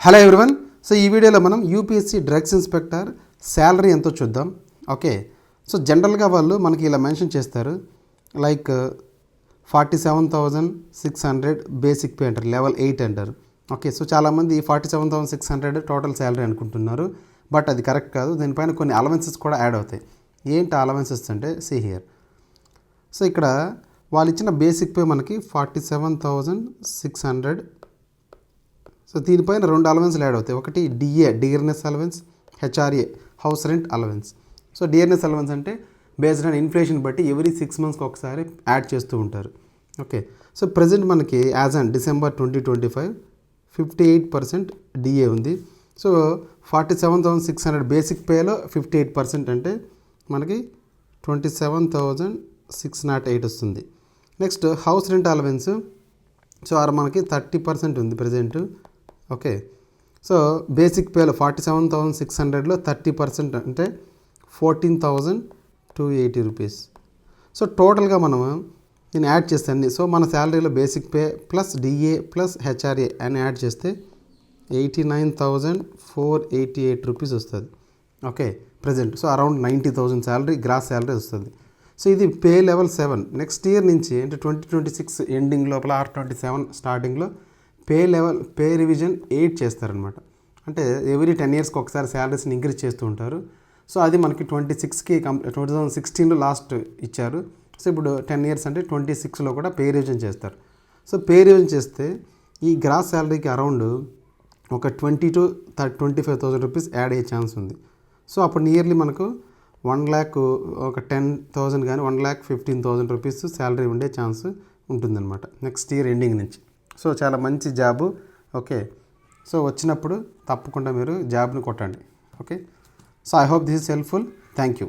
Hello everyone. So ఈ వీడియోలో మనం యూపీఎస్సీ డ్రగ్స్ ఇన్స్పెక్టర్ శాలరీ ఎంతో చూద్దాం. ఓకే, సో జనరల్గా వాళ్ళు మనకి ఇలా మెన్షన్ చేస్తారు, లైక్ 47,600 బేసిక్ పే అంటారు, లెవెల్ 8 అంటారు. ఓకే, సో చాలామంది 47,600 టోటల్ శాలరీ అనుకుంటున్నారు, బట్ అది కరెక్ట్ కాదు. దీనిపైన కొన్ని అలవెన్సెస్ కూడా యాడ్ అవుతాయి. ఏంటి అలవెన్సెస్ అంటే సీ హియర్. సో ఇక్కడ వాళ్ళు ఇచ్చిన బేసిక్ పే మనకి 47,600. సో దీనిపైన రెండు అలవెన్స్లు యాడ్ అవుతాయి. ఒకటి dearness allowance, HRA house rent allowance. So dearness allowance అంటే బేస్డ్ ఆన్ ఇన్ఫ్లేషన్ బట్టి ఎవ్రీ 6 monthsకి ఒకసారి యాడ్ చేస్తూ ఉంటారు. ఓకే, సో ప్రజెంట్ మనకి యాజ్ ఆన్ December 2025 58% డిఏ ఉంది. సో 47,600 బేసిక్ పేలో 58% అంటే మనకి 27,608 వస్తుంది. Next house rent allowance. So మనకి 30% ఉంది ప్రజెంట్. ఓకే, సో బేసిక్ పేలో 47,600లో 30% అంటే 14,280 రూపీస్. సో టోటల్గా మనం నేను యాడ్ చేస్తే అన్ని, సో మన శాలరీలో basic pay plus DA plus HRA అని యాడ్ చేస్తే 89,488 రూపీస్ వస్తుంది. Okay present. So around 90,000 salary, gross salary వస్తుంది. సో ఇది పే లెవెల్ 7. నెక్స్ట్ ఇయర్ నుంచి అంటే 2026 ఎండింగ్ లోపల ఆర్ 27 స్టార్టింగ్లో పే రివిజన్ 8 చేస్తారనమాట. అంటే ఎవ్రీ 10 yearsకి ఒకసారి శాలరీస్ని ఇంక్రీజ్ చేస్తూ ఉంటారు. సో అది మనకి 26కి 2016లో లాస్ట్ ఇచ్చారు. సో ఇప్పుడు 10 years అంటే 26లో కూడా పే రివిజన్ చేస్తారు. సో పే రివిజన్ చేస్తే ఈ గ్రాస్ శాలరీకి అరౌండ్ ఒక 20,000 to 25,000 రూపీస్ యాడ్ అయ్యే ఛాన్స్ ఉంది. సో అప్పుడు నియర్లీ మనకు 1,00,000 ఒక 10,000 కానీ 1,15,000 రూపీస్ శాలరీ ఉండే ఛాన్స్ ఉంటుందన్నమాట నెక్స్ట్ ఇయర్ ఎండింగ్ నుంచి. సో చాలా మంచి జాబు. ఓకే, సో వచ్చినప్పుడు తప్పకుండా మీరు జాబ్ని కొట్టండి. Okay, so I hope this is helpful. Thank you.